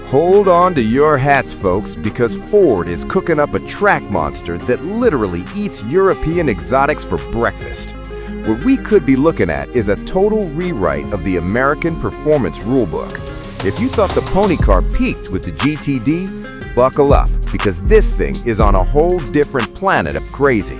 Hold on to your hats, folks, because Ford is cooking up a track monster that literally eats European exotics for breakfast. What we could be looking at is a total rewrite of the American performance rulebook. If you thought the pony car peaked with the GTD, buckle up, because this thing is on a whole different planet of crazy.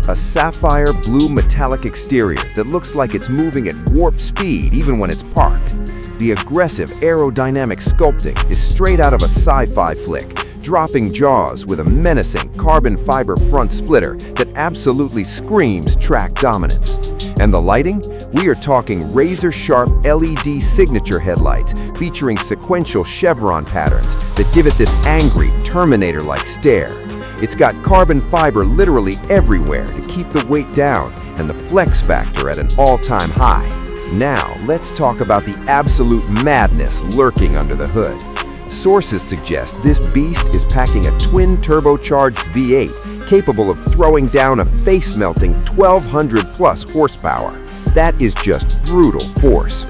A sapphire blue metallic exterior that looks like it's moving at warp speed even when it's parked. The aggressive aerodynamic sculpting is straight out of a sci-fi flick, dropping jaws with a menacing carbon fiber front splitter that absolutely screams track dominance. And the lighting? We are talking razor-sharp LED signature headlights featuring sequential chevron patterns that give it this angry Terminator-like stare. It's got carbon fiber literally everywhere to keep the weight down and the flex factor at an all-time high. Now, let's talk about the absolute madness lurking under the hood. Sources suggest this beast is packing a twin turbocharged V8 capable of throwing down a face-melting 1,200+ horsepower. That is just brutal force.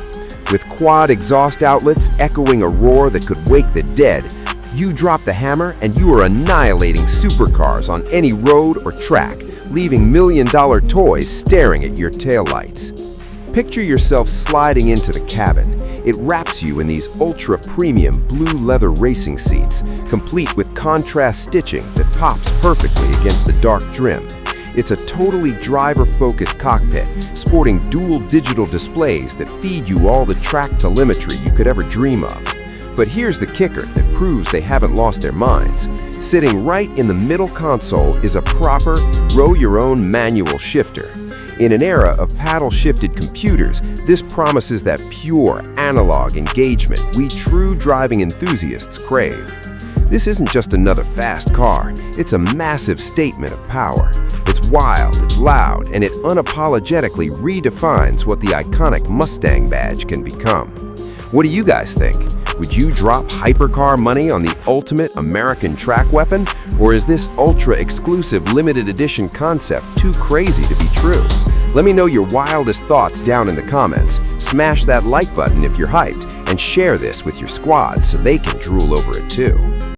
With quad exhaust outlets echoing a roar that could wake the dead, you drop the hammer and you are annihilating supercars on any road or track, leaving million-dollar toys staring at your taillights. Picture yourself sliding into the cabin. It wraps you in these ultra-premium blue leather racing seats, complete with contrast stitching that pops perfectly against the dark trim. It's a totally driver-focused cockpit, sporting dual digital displays that feed you all the track telemetry you could ever dream of. But here's the kicker that proves they haven't lost their minds. Sitting right in the middle console is a proper row-your-own manual shifter. In an era of paddle-shifted computers, this promises that pure, analog engagement we true driving enthusiasts crave. This isn't just another fast car, it's a massive statement of power. It's wild, it's loud, and it unapologetically redefines what the iconic Mustang badge can become. What do you guys think? Would you drop hypercar money on the ultimate American track weapon? Or is this ultra-exclusive limited edition concept too crazy to be true? Let me know your wildest thoughts down in the comments. Smash that like button if you're hyped, and share this with your squad so they can drool over it too.